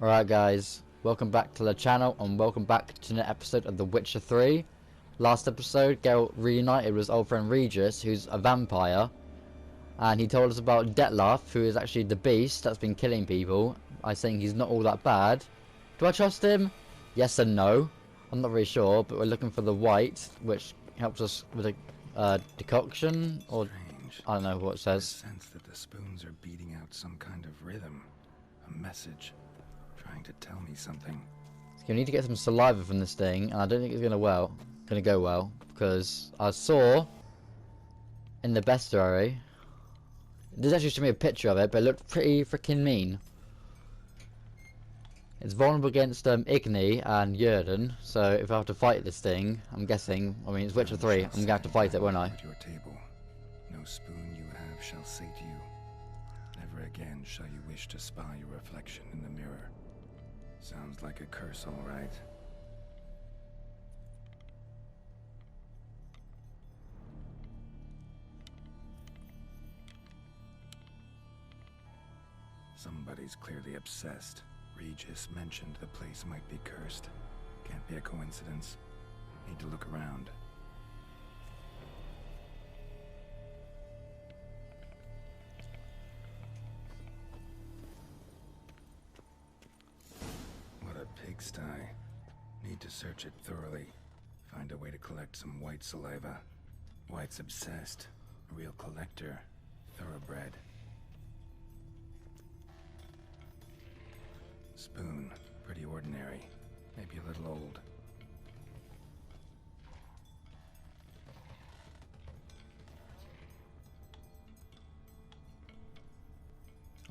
Alright guys, welcome back to the channel and welcome back to an episode of The Witcher 3. Last episode, Geralt reunited with his old friend Regis, who's a vampire. And he told us about Detlef, who is actually the beast that's been killing people. I think he's not all that bad. Do I trust him? Yes and no. I'm not very sure, but we're looking for the white, which helps us with a decoction, or Strange. I don't know what it says. Sense that the spoons are beating out some kind of rhythm, a message, trying to tell me something. So we need to get some saliva from this thing, and I don't think it's gonna go well, because I saw in the bestiary. There's actually showing me a picture of it, but it looked pretty freaking mean. It's vulnerable against Igni and Jurden, so if I have to fight this thing, I'm guessing, I mean it's Witcher 3, I'm gonna have to fight it, won't I? At your table, no spoon you have shall say to you, never again shall you wish to spy your reflection in the mirror. Sounds like a curse, all right. Somebody's clearly obsessed. Regis mentioned the place might be cursed. Can't be a coincidence. Need to look around. What a pigsty. Need to search it thoroughly. Find a way to collect some white saliva. White's obsessed. A real collector. Thoroughbred. Spoon. Pretty ordinary. Maybe a little old.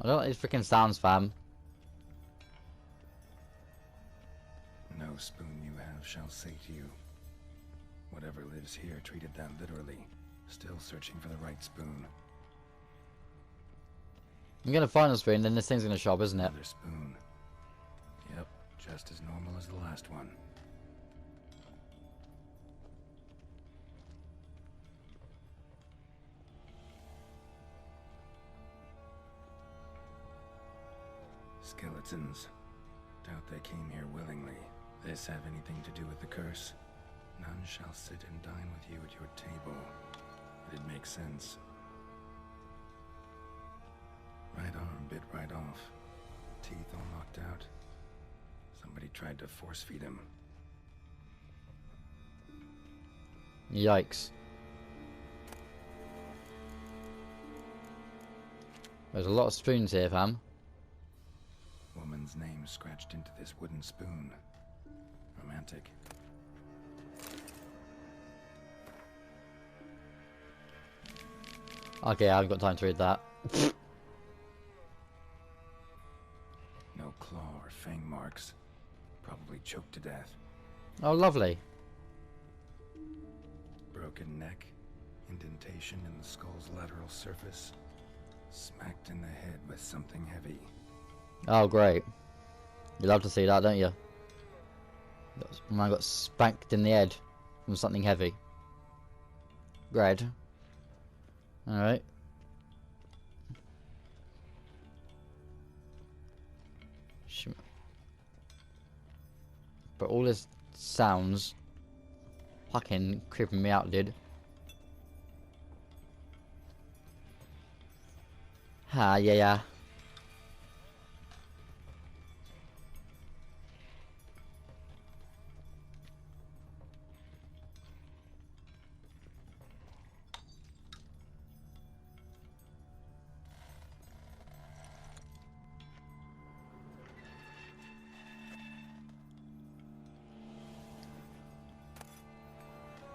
I don't like these freaking sounds, fam. No spoon you have shall say to you. Whatever lives here treated that literally. Still searching for the right spoon. I'm gonna find a spoon, then this thing's gonna show up, isn't it? Another spoon. Yep, just as normal as the last one. Skeletons. Doubt they came here willingly. This have anything to do with the curse? None shall sit and dine with you at your table. It'd make sense. Right arm bit right off. Teeth all knocked out. Somebody tried to force feed him. Yikes. There's a lot of spoons here, fam. Woman's name scratched into this wooden spoon. Romantic. Okay, I haven't got time to read that. No claw or fang marks. Probably choked to death. Oh, lovely. Broken neck. Indentation in the skull's lateral surface. Smacked in the head with something heavy. Oh, great. You love to see that, don't you? Man got spanked in the head from something heavy. Great. Alright. But all this sounds fucking creeping me out, dude. Ha, yeah.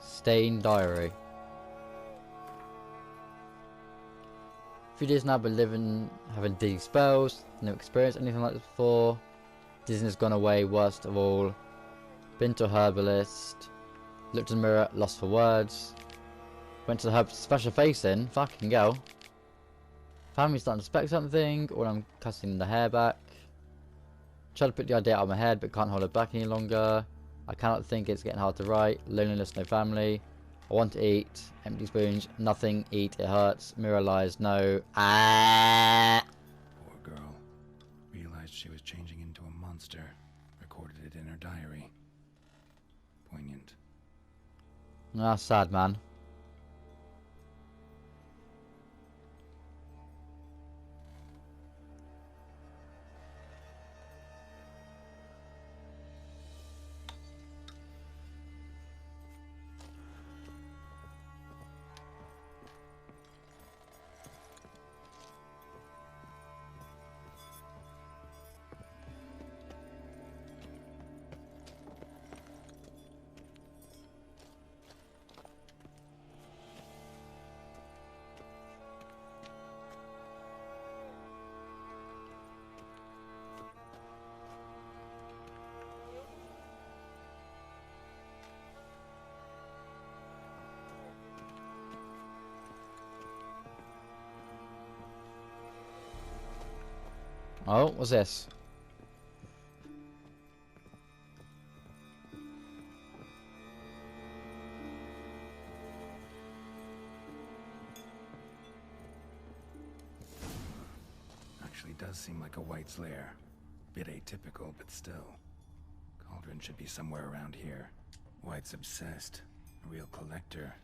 Stained diary. Few days now, been living, having dizzy spells, no experience anything like this before. Dizziness gone away, worst of all. Been to a herbalist. Looked in the mirror, lost for words. Went to the herbalist to smash her face in. Fucking go. Family's starting to suspect something, or I'm cutting the hair back. Tried to put the idea out of my head, but can't hold it back any longer. I cannot think, it's getting hard to write. Loneliness, no family. I want to eat. Empty spoons. Nothing. Eat. It hurts. Mirror lies. No. Ah. Poor girl. Realized she was changing into a monster. Recorded it in her diary. Poignant. Ah, sad man. Oh, what's this? Actually does seem like a White's lair. Bit atypical, but still. Cauldron should be somewhere around here. White's obsessed. A real collector.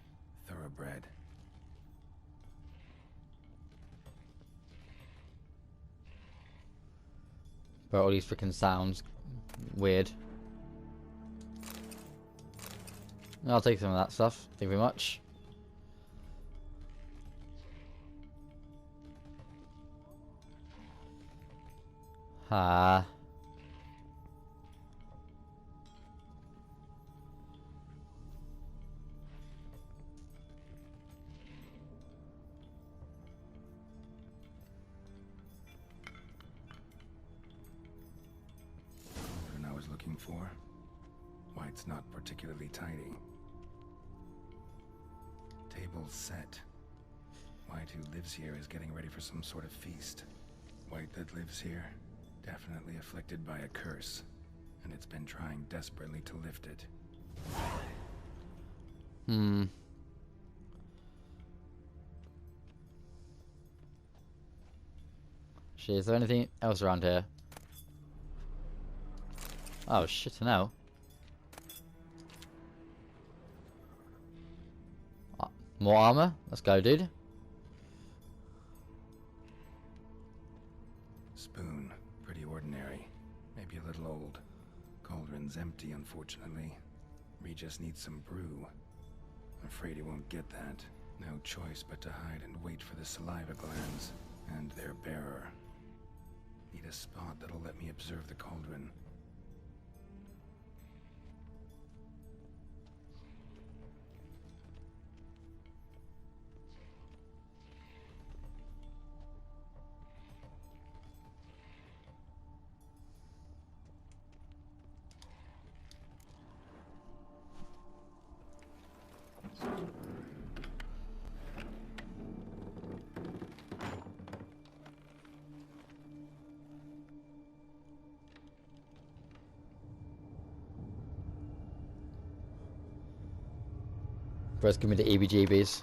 Thoroughbred. But all these freaking sounds. Weird. I'll take some of that stuff. Thank you very much. Ah. Cauldron I was looking for. White's not particularly tidy. Table's set. White, who lives here, is getting ready for some sort of feast. White that lives here, definitely afflicted by a curse, and it's been trying desperately to lift it. Shit, is there anything else around here? Oh shit, no. More armor? Let's go, dude. Spoon, pretty ordinary. Maybe a little old. Cauldron's empty, unfortunately. Regis needs some brew. I'm afraid he won't get that. No choice but to hide and wait for the saliva glands and their bearer. Need a spot that'll let me observe the cauldron. Bros, give me the EBGBs.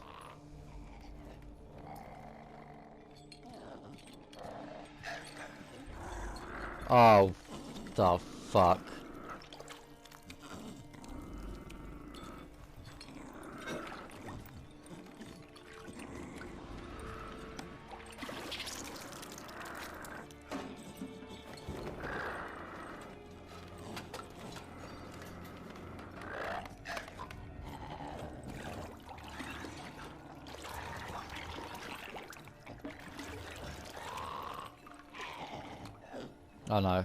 Oh, the fuck. Oh no.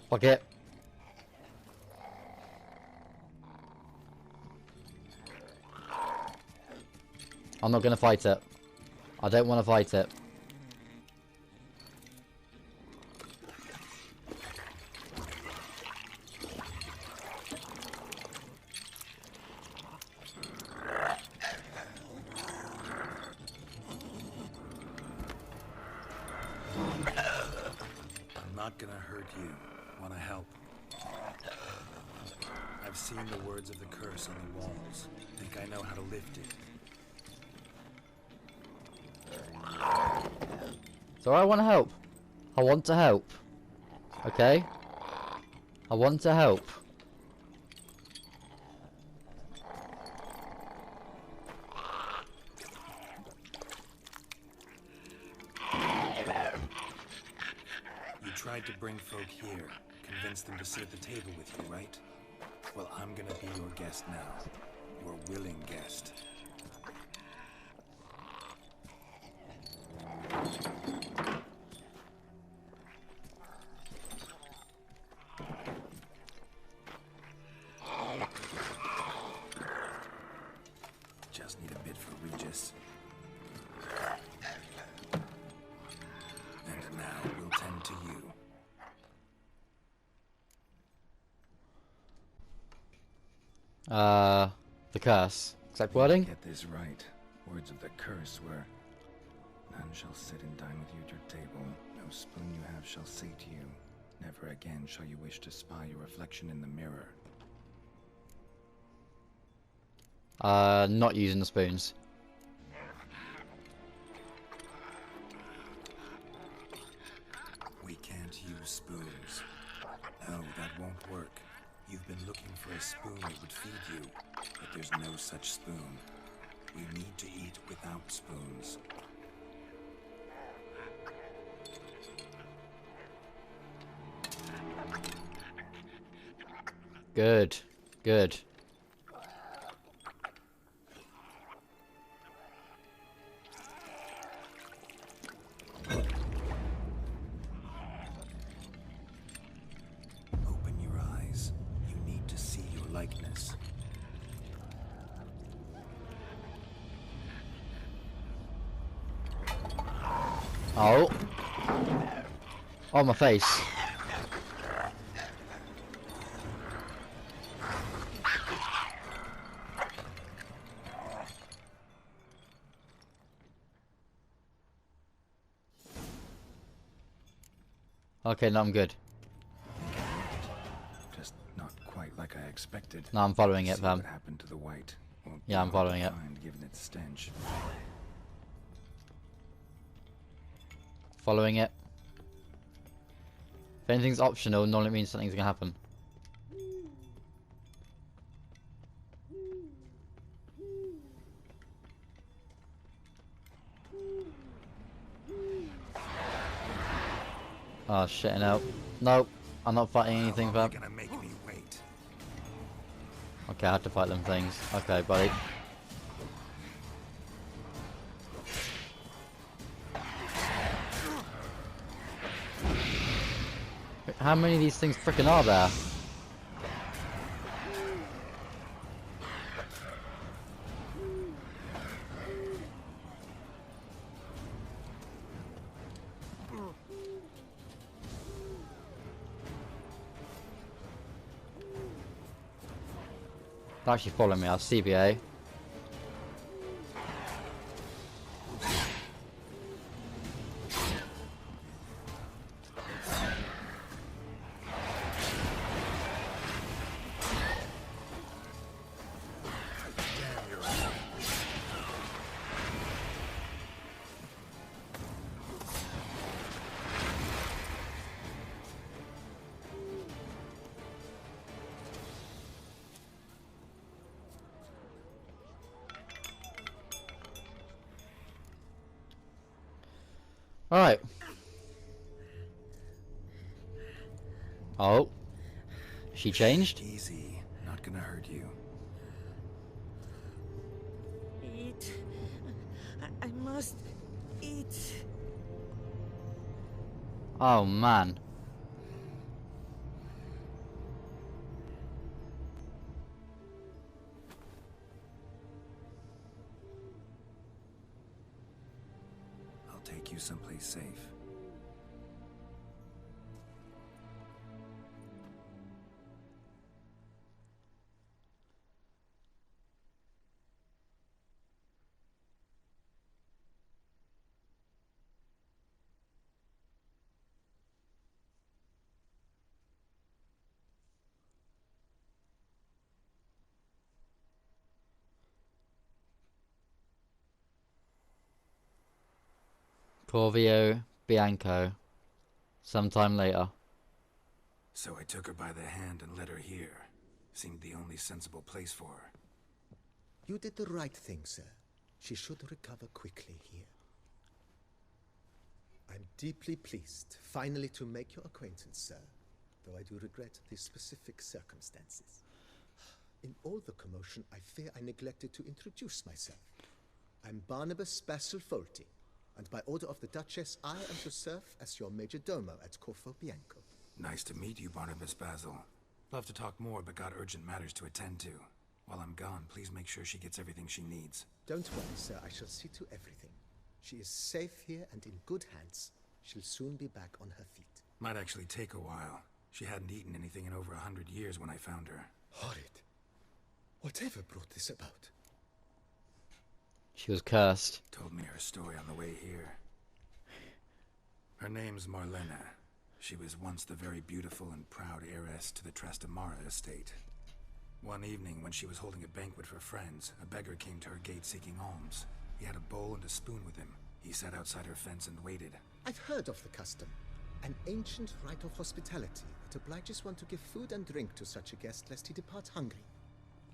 Fuck it. I'm not gonna fight it. I don't want to fight it. I'm not gonna hurt you. Wanna help? I I've seen the words of the curse on the walls. Think I know how to lift it. So I want to help. I want to help. Okay? I want to help. You tried to bring folk here, convince them to sit at the table with you, right? Well, I'm gonna be your guest now. Your willing guest. Just need a bit for Regis. And now we'll tend to you. The curse. Exact wording? Get this right. Words of the curse were, none shall sit and dine with you at your table. No spoon you have shall say to you, never again shall you wish to spy your reflection in the mirror. Not using the spoons. We can't use spoons. No, that won't work. You've been looking for a spoon that would feed you, but there's no such spoon. We need to eat without spoons. Good. Good. Open your eyes. You need to see your likeness. Oh. Oh, my face. Okay, now I'm good. Just not quite like I expected. No, I'm following it, See fam. what happened to the white. Won't be Yeah, I'm hard to following it. find, given its stench. Following it. If anything's optional, normally it means something's gonna happen. Oh shit, no. Nope. I'm not fighting anything, How fam. long are you gonna make me wait? Okay, I had to fight them things. Okay, buddy. How many of these things frickin' are there? They're actually following me. I was CBA. Damn, you're right. Alright. Oh. She changed? Easy. Not gonna hurt you. Eat. I must eat. Oh man. I'll take you someplace safe. Corvio Bianco. Sometime later. So I took her by the hand and led her here. Seemed the only sensible place for her. You did the right thing, sir. She should recover quickly here. I'm deeply pleased, finally, to make your acquaintance, sir, though I do regret the specific circumstances. In all the commotion, I fear I neglected to introduce myself. I'm Barnabas Basilfolti, and by order of the Duchess, I am to serve as your major domo at Corvo Bianco. Nice to meet you, Barnabas Basil. Love to talk more, but got urgent matters to attend to. While I'm gone, please make sure she gets everything she needs. Don't worry, sir. I shall see to everything. She is safe here and in good hands. She'll soon be back on her feet. Might actually take a while. She hadn't eaten anything in over 100 years when I found her. Horrid. Whatever brought this about? She was cursed. Told me her story on the way here. Her name's Marlena. She was once the very beautiful and proud heiress to the Trastamara estate. One evening, when she was holding a banquet for friends, a beggar came to her gate seeking alms. He had a bowl and a spoon with him. He sat outside her fence and waited. I've heard of the custom. An ancient rite of hospitality that obliges one to give food and drink to such a guest lest he depart hungry.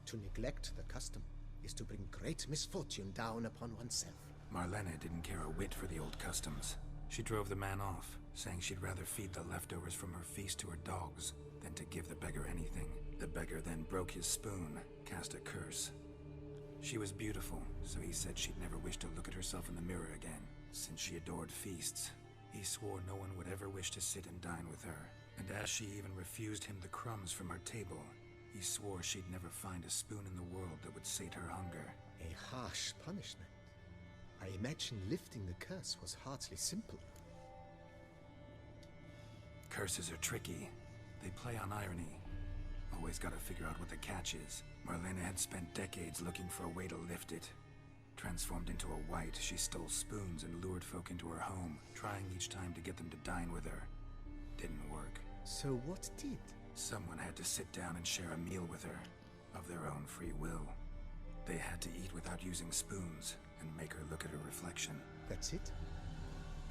To neglect the custom is to bring great misfortune down upon oneself. Marlena didn't care a whit for the old customs. She drove the man off, saying she'd rather feed the leftovers from her feast to her dogs than to give the beggar anything. The beggar then broke his spoon, cast a curse. She was beautiful, so he said she'd never wish to look at herself in the mirror again. Since she adored feasts, he swore no one would ever wish to sit and dine with her. And as she even refused him the crumbs from her table, he swore she'd never find a spoon in the world that would sate her hunger. A harsh punishment. I imagine lifting the curse was hardly simple. Curses are tricky. They play on irony. Always gotta figure out what the catch is. Marlena had spent decades looking for a way to lift it. Transformed into a wight, she stole spoons and lured folk into her home, trying each time to get them to dine with her. Didn't work. So what did? Someone had to sit down and share a meal with her, of their own free will. They had to eat without using spoons, and make her look at her reflection. That's it?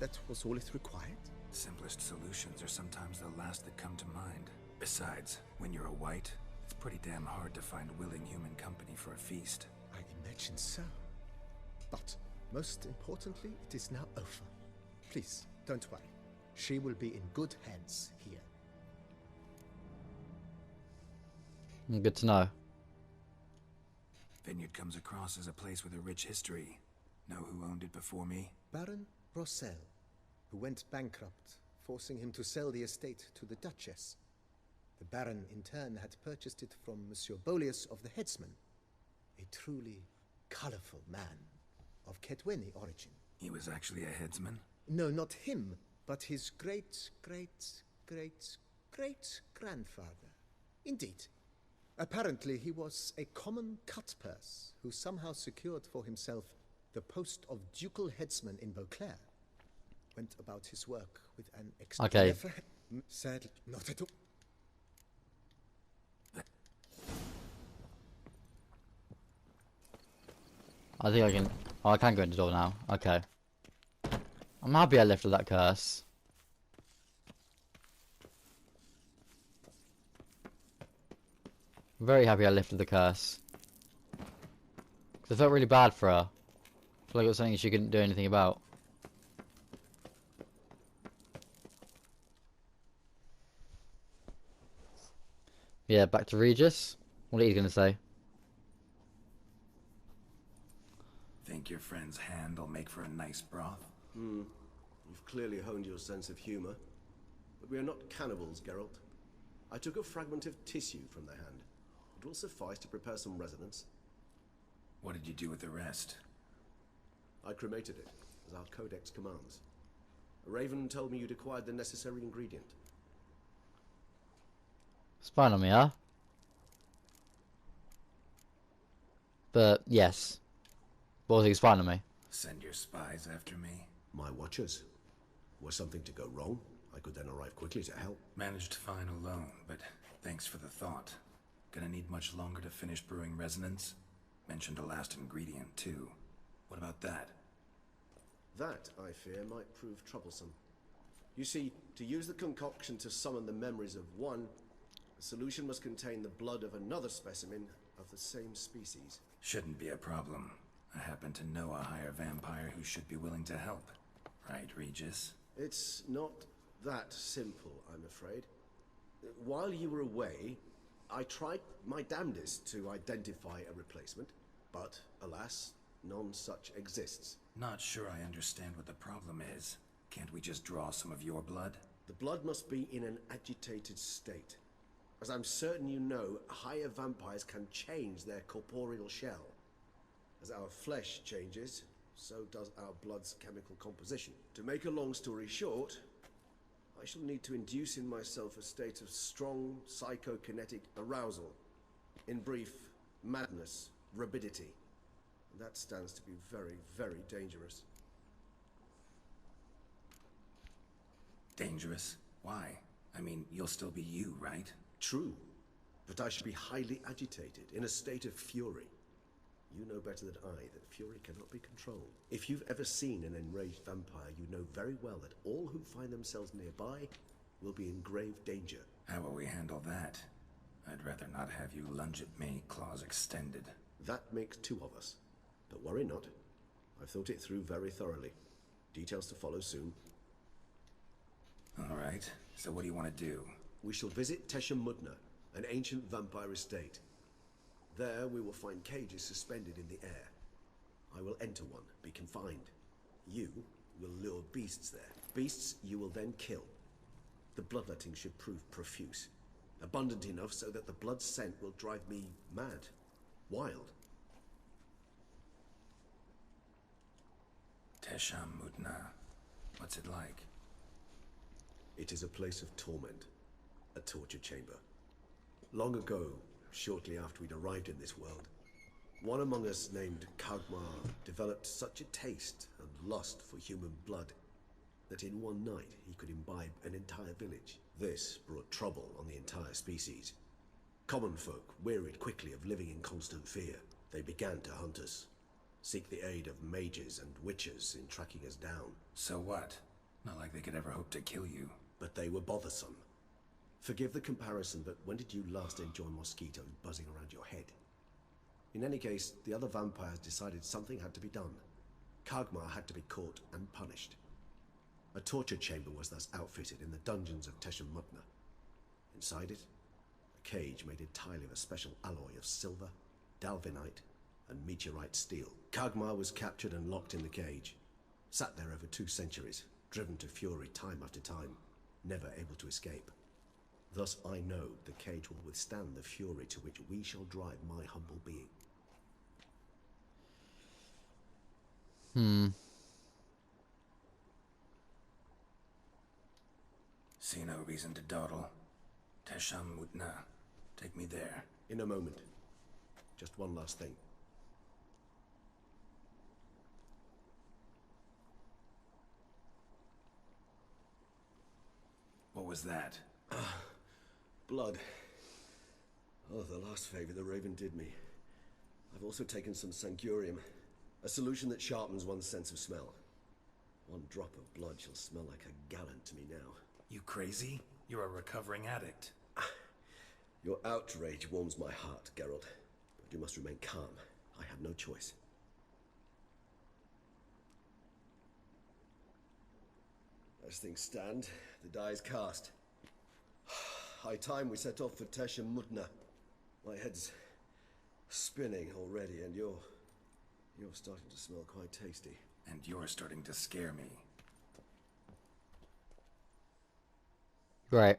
That was all it required? Simplest solutions are sometimes the last that come to mind. Besides, when you're a wight, it's pretty damn hard to find willing human company for a feast. I imagine so. But, most importantly, it is now over. Please, don't worry. She will be in good hands here. Good to know. Vineyard comes across as a place with a rich history. Know who owned it before me? Baron Rossel, who went bankrupt, forcing him to sell the estate to the Duchess. The Baron, in turn, had purchased it from Monsieur Bolius of the Headsman, a truly colorful man of Kedweni origin. He was actually a headsman? No, not him, but his great-grandfather. Indeed. Apparently, he was a common cut-purse who somehow secured for himself the post of ducal headsman in Beauclair. Went about his work with an Okay. Sadly, not at all. I think I can... Oh, I can go in the door now. Okay. I'm happy I lifted that curse. Very happy I lifted the curse. 'Cause I felt really bad for her. I feel like it was something she couldn't do anything about. Yeah, back to Regis. What are you going to say? Think your friend's hand will make for a nice broth? You've clearly honed your sense of humor. But we are not cannibals, Geralt. I took a fragment of tissue from the hand. It will suffice to prepare some resonance. What did you do with the rest? I cremated it, as our codex commands. A raven told me you'd acquired the necessary ingredient. Spying on me, huh? But, yes. What was he spying on me? Send your spies after me? My watchers. Were something to go wrong, I could then arrive quickly to help. Managed fine alone, but thanks for the thought. Gonna need much longer to finish brewing resonance? Mentioned a last ingredient, too. What about that? That, I fear, might prove troublesome. You see, to use the concoction to summon the memories of one, the solution must contain the blood of another specimen of the same species. Shouldn't be a problem. I happen to know a higher vampire who should be willing to help. Right, Regis? It's not that simple, I'm afraid. While you were away, I tried my damnedest to identify a replacement, but alas, none such exists. Not sure I understand what the problem is. Can't we just draw some of your blood? The blood must be in an agitated state. As I'm certain you know, higher vampires can change their corporeal shell. As our flesh changes, so does our blood's chemical composition. To make a long story short, I shall need to induce in myself a state of strong psychokinetic arousal. In brief, madness, rabidity. And that stands to be very, very dangerous. Dangerous? Why? I mean, you'll still be you, right? True, but I shall be highly agitated, in a state of fury. You know better than I that fury cannot be controlled. If you've ever seen an enraged vampire, you know very well that all who find themselves nearby will be in grave danger. How will we handle that? I'd rather not have you lunge at me, claws extended. That makes two of us. But worry not. I've thought it through very thoroughly. Details to follow soon. All right, so what do you want to do? We shall visit Teshamudna, an ancient vampire estate. There we will find cages suspended in the air. I will enter one, be confined. You will lure beasts there. Beasts you will then kill. The bloodletting should prove profuse. Abundant enough so that the blood scent will drive me mad. Wild. Teshamudna. What's it like? It is a place of torment. A torture chamber. Long ago, shortly after we'd arrived in this world, one among us named Kagmar developed such a taste and lust for human blood that in one night he could imbibe an entire village. This brought trouble on the entire species. Common folk wearied quickly of living in constant fear. They began to hunt us, seek the aid of mages and witches in tracking us down. So what? Not like they could ever hope to kill you. But they were bothersome. Forgive the comparison, but when did you last enjoy mosquitoes buzzing around your head? In any case, the other vampires decided something had to be done. Kagmar had to be caught and punished. A torture chamber was thus outfitted in the dungeons of Teshamudna. Inside it, a cage made entirely of a special alloy of silver, dalvinite, and meteorite steel. Kagmar was captured and locked in the cage. Sat there over 2 centuries, driven to fury time after time, never able to escape. Thus I know the cage will withstand the fury to which we shall drive my humble being. See no reason to dawdle. Teshamudna. Take me there. In a moment. Just one last thing. What was that? Blood. Oh, the last favor the Raven did me. I've also taken some Sangurium, a solution that sharpens one's sense of smell. One drop of blood shall smell like a gallon to me now. You crazy? You're a recovering addict. Your outrage warms my heart, Geralt. But you must remain calm. I have no choice. As things stand, the die is cast. High time we set off for Teshamudna. My head's spinning already, and you're starting to smell quite tasty. And you're starting to scare me. Right.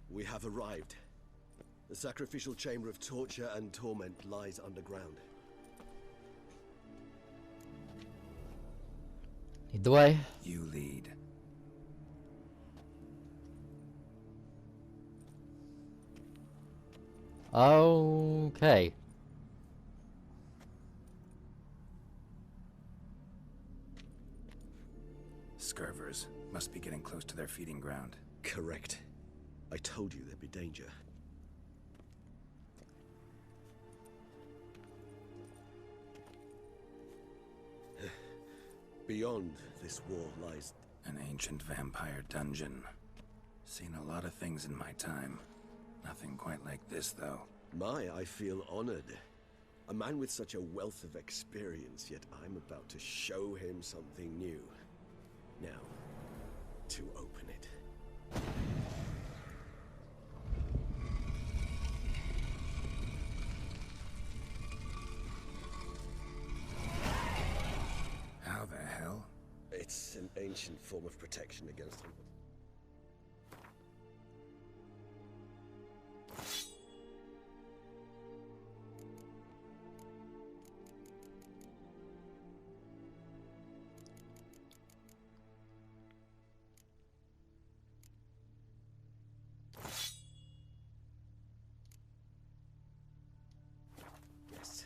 We have arrived. The sacrificial chamber of torture and torment lies underground. Lead the way. You lead. Okay. Scurvers must be getting close to their feeding ground. Correct. I told you there'd be danger. Beyond this wall lies... An ancient vampire dungeon. Seen a lot of things in my time. Nothing quite like this, though. I feel honored. A man with such a wealth of experience, yet I'm about to show him something new. Now, to open it. How the hell? It's an ancient form of protection against him. Yes.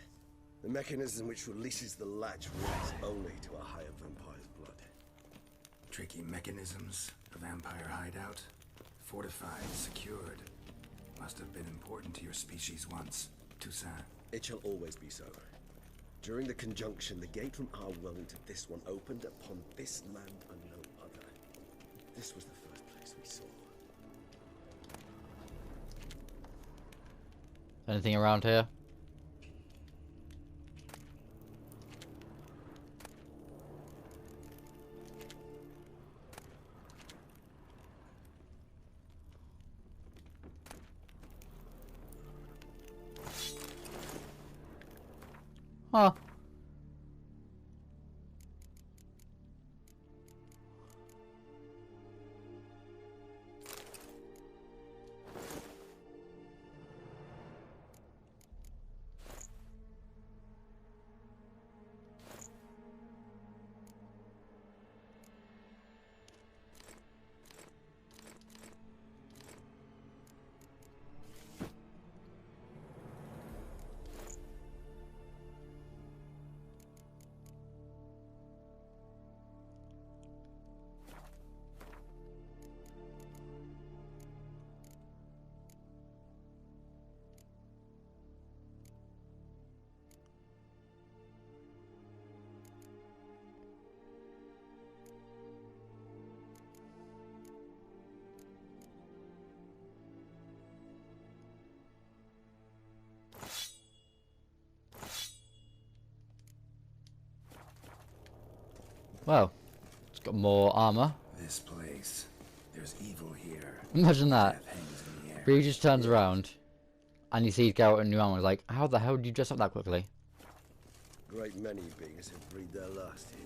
The mechanism which releases the latch relates only to a higher vampire's blood. Tricky mechanisms, a vampire hideout. Fortified, secured. Must have been important to your species once. Toussaint. It shall always be so. During the conjunction, the gate from our world into this one opened upon this land and no other. This was the first place we saw. Anything around here? Huh. Well, it's got more armor. This place. There's evil here. Imagine that. Death hangs in the air. Bree just turns around and he sees Geralt in new armor. He's like, how the hell did you dress up that quickly? Great many beings have breathed their last here.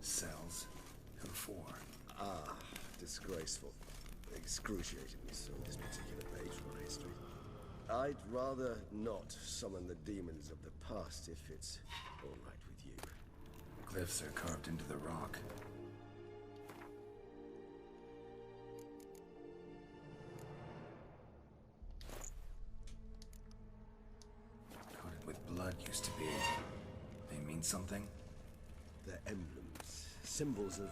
Cells. Who for? Ah, disgraceful. Excruciatingly so, this particular page from our history. I'd rather not summon the demons of the past if it's all right with you. Glyphs are carved into the rock. Coated with blood used to be. They mean something? They're emblems, symbols of,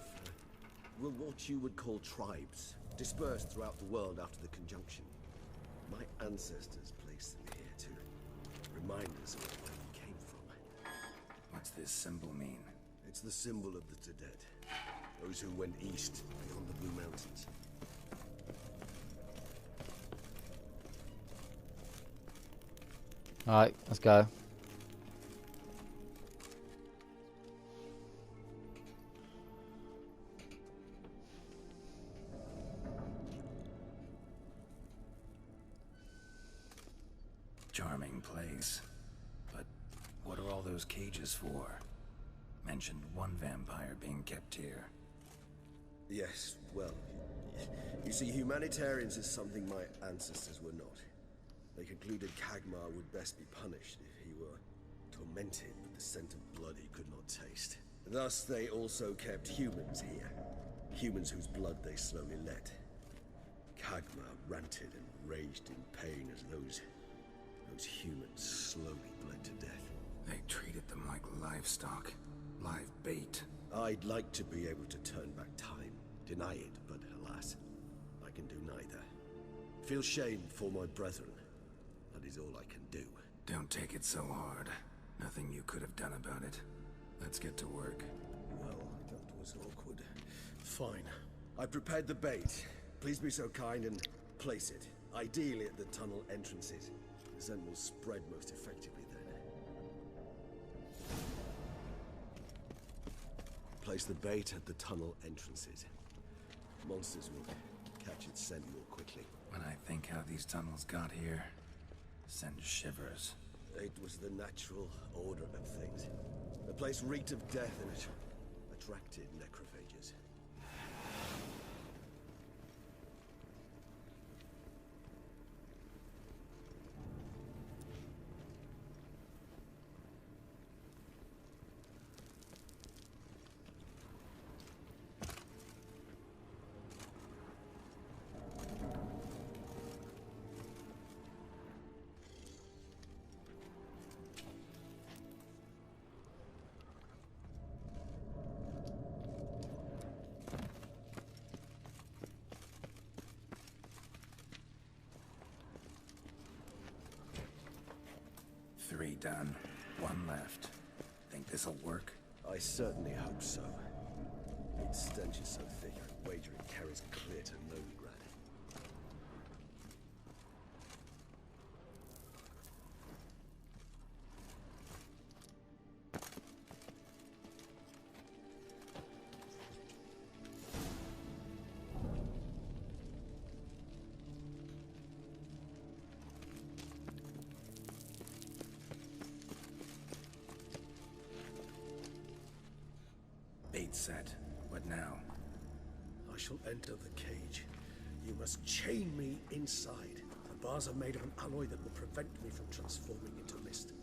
well, what you would call tribes, dispersed throughout the world after the conjunction. My ancestors placed them here to remind us of where we came from. What's this symbol mean? It's the symbol of the Dead, those who went east beyond the Blue Mountains. Alright, let's go. Charming place. But what are all those cages for? Mentioned one vampire being kept here. Yes, well, you see, humanitarians is something my ancestors were not. They concluded Kagmar would best be punished if he were tormented with the scent of blood he could not taste. Thus, they also kept humans here. Humans whose blood they slowly let. Kagmar ranted and raged in pain as those humans slowly bled to death. They treated them like livestock. Live bait. I'd like to be able to turn back time. Deny it, but alas, I can do neither. Feel shame for my brethren. That is all I can do. Don't take it so hard. Nothing you could have done about it. Let's get to work. Well, that was awkward. Fine. I prepared the bait. Please be so kind and place it. Ideally at the tunnel entrances. The scent will spread most effectively then. Place the bait at the tunnel entrances. Monsters will catch its scent more quickly. When I think how these tunnels got here, sends shivers. It was the natural order of things. The place reeked of death and it attracted necrophages. Three done. One left. Think this'll work? I certainly hope so. Its stench is so thick, I wager it carries clear to Novigrad. Bait set. What now? I shall enter the cage. You must chain me inside. The bars are made of an alloy that will prevent me from transforming into mist.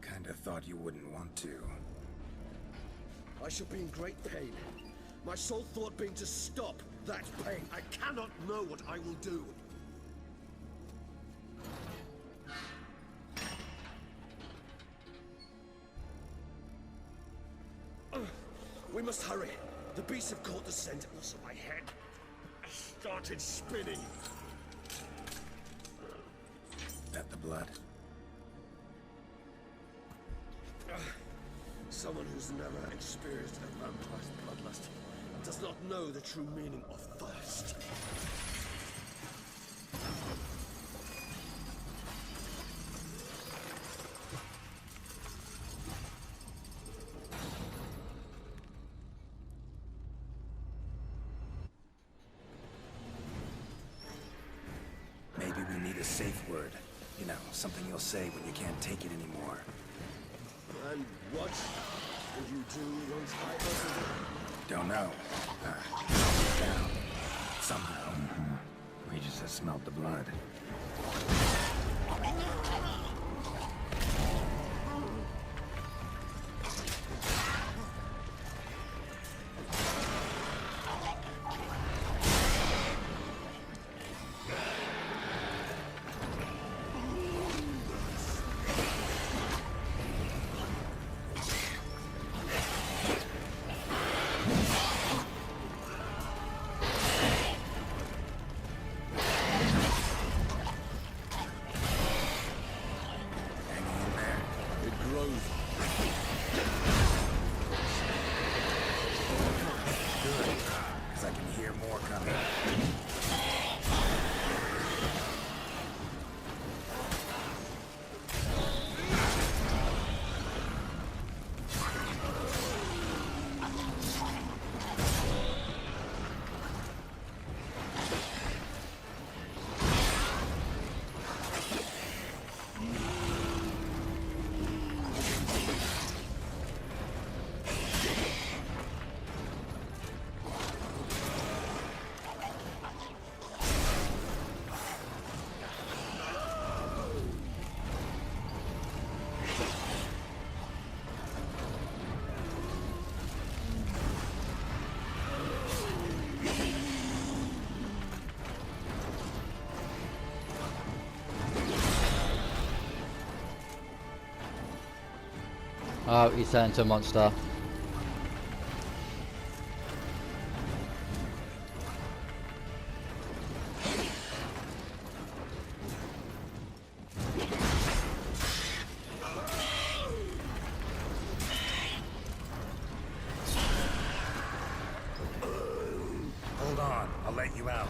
Kinda thought you wouldn't want to. I shall be in great pain. My sole thought being to stop that pain. I cannot know what I will do. We must hurry. The beasts have caught the scent, also my head. I started spinning. That the blood? Someone who's never experienced a vampire's bloodlust does not know the true meaning of thirst. Maybe we need a safe word. You know, something you'll say when you can't take it anymore. And what would you do once I open it? Don't know. Down. Somehow. We just have smelled the blood. Oh, he's turned into a monster. Hold on, I'll let you out.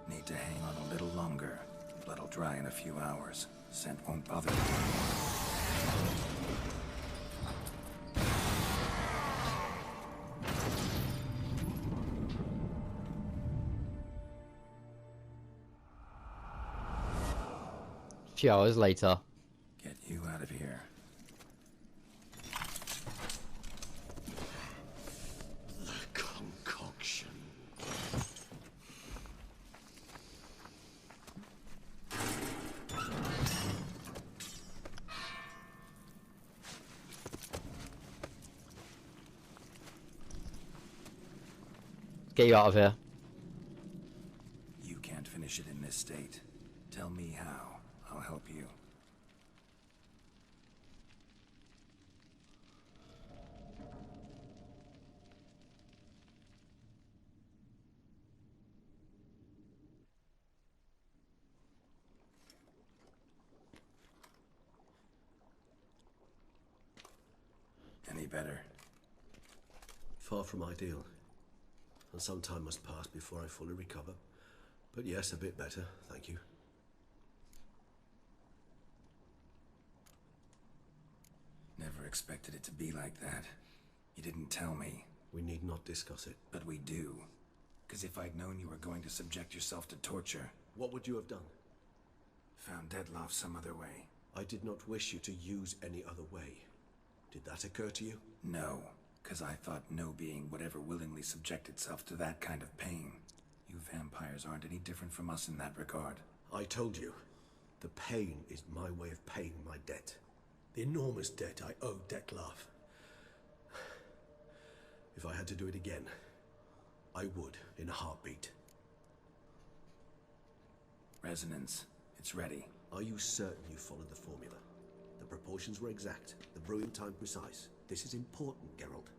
Need to hang on a little longer. Blood'll dry in a few hours. Scent won't bother me. A few hours later. Get you out of here. The concoction. Get you out of here. You can't finish it in this state. Tell me how. I'll help you. Any better? Far from ideal. And some time must pass before I fully recover. But yes, a bit better, thank you. Never expected it to be like that. You didn't tell me. We need not discuss it. But we do. Because if I'd known you were going to subject yourself to torture, What would you have done? found Deadloff some other way. I did not wish you to use any other way. Did that occur to you? No, because I thought no being would ever willingly subject itself to that kind of pain. You vampires aren't any different from us in that regard. I told you. The pain is my way of paying my debt. The enormous debt I owe Dettlaff. If I had to do it again, I would in a heartbeat. Resonance. It's ready. Are you certain you followed the formula? The proportions were exact, the brewing time precise. This is important, Geralt.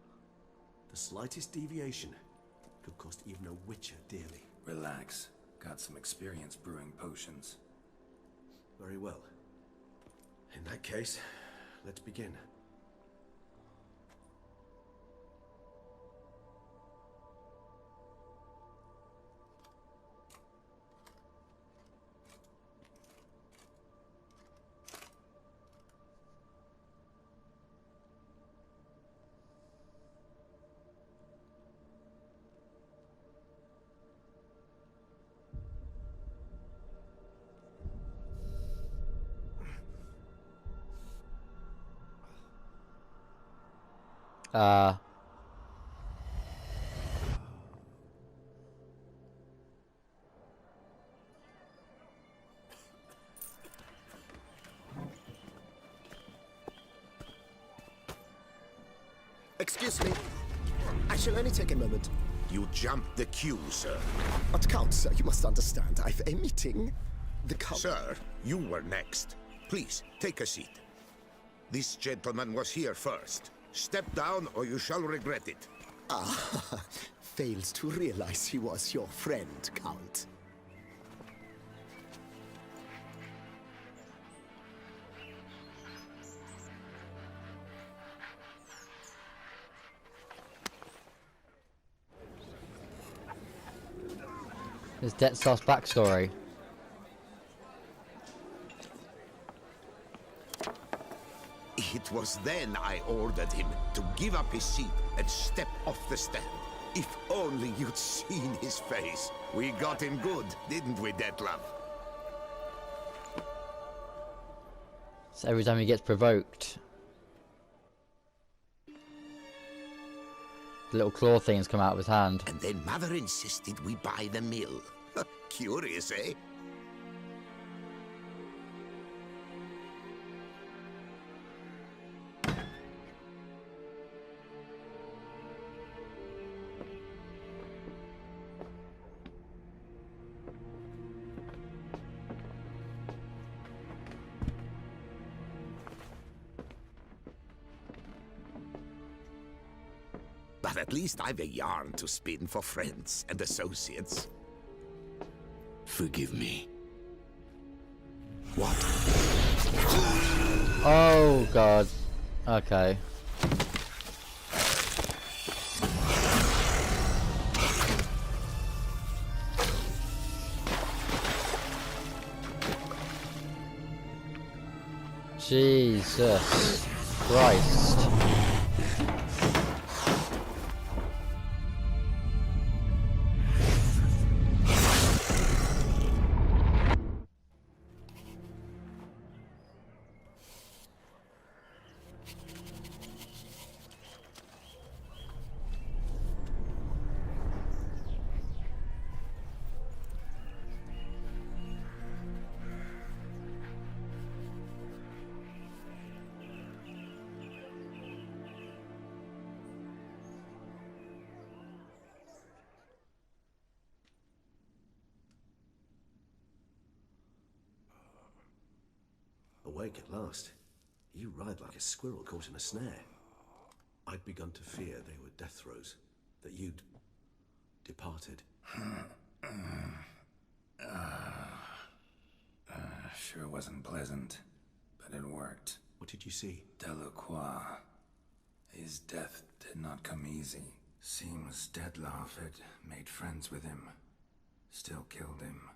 The slightest deviation could cost even a witcher dearly. Relax. Got some experience brewing potions. Very well. In that case, let's begin. Excuse me. I shall only take a moment. You jumped the queue, sir. But Count, sir, you must understand. I've a meeting. The Count... Sir, you were next. Please, take a seat. This gentleman was here first. Step down or you shall regret it. Ah, fails to realize he was your friend, Count. There's Dettlaff's backstory. It was then I ordered him to give up his seat and step off the stand. If only you'd seen his face. We got him good, didn't we, Detlef? So every time he gets provoked, the little claw things come out of his hand. And then Mother insisted we buy the mill. Curious, eh? But at least I've a yarn to spin for friends and associates. Forgive me. What? Oh god. Okay. Jesus Christ. Awake at last. You ride like a squirrel caught in a snare. I'd begun to fear they were death throes, that you'd departed. Sure wasn't pleasant, but it worked. What did you see? Delacroix. His death did not come easy. Seems Detlef had made friends with him. Still killed him,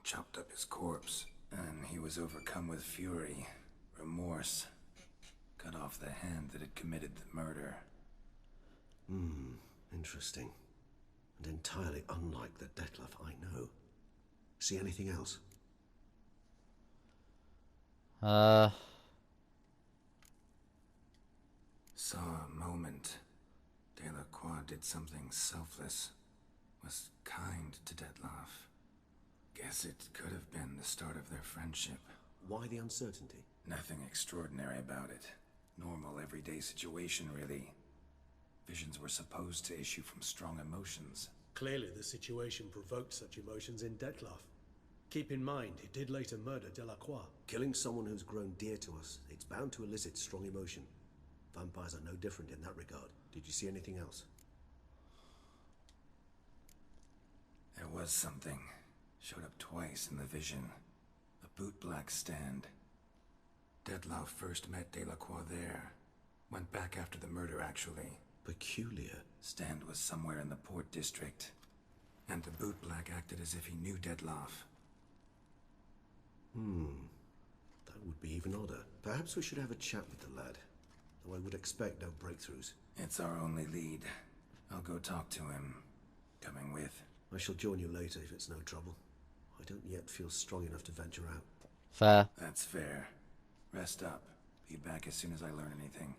chopped up his corpse. And he was overcome with fury, remorse. Cut off the hand that had committed the murder. Interesting. And entirely unlike the Detlef I know. See anything else? Saw a moment. Delacroix did something selfless. Was kind to Detlef. Guess it could have been the start of their friendship. Why the uncertainty? Nothing extraordinary about it. Normal, everyday situation, really. Visions were supposed to issue from strong emotions. Clearly the situation provoked such emotions in Detlef. Keep in mind, he did later murder Delacroix. Killing someone who's grown dear to us, it's bound to elicit strong emotion. Vampires are no different in that regard. Did you see anything else? There was something. Showed up twice in the vision. A bootblack stand. Detlef first met Delacroix there. Went back after the murder, actually. Peculiar. Stand was somewhere in the Port District. And the bootblack acted as if he knew Detlef. That would be even odder. Perhaps we should have a chat with the lad. Though I would expect no breakthroughs. It's our only lead. I'll go talk to him. Coming with. I shall join you later if it's no trouble. I don't yet feel strong enough to venture out. Fair. That's fair. Rest up. Be back as soon as I learn anything.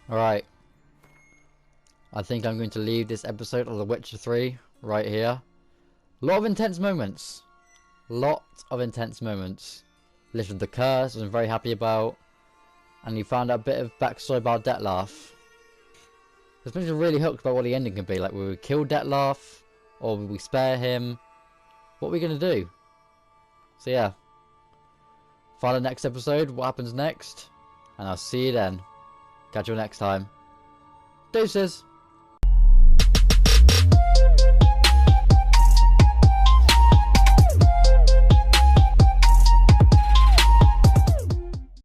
Alright. I think I'm going to leave this episode of The Witcher 3 right here. A lot of intense moments. Lot of intense moments. Lifted the curse, I was very happy about. And you found out a bit of backstory about Detlef. This makes me really hooked about what the ending can be. Like, will we kill Detlef? Or will we spare him? What are we going to do? So yeah. Find the next episode, what happens next. And I'll see you then. Catch you next time. Deuces!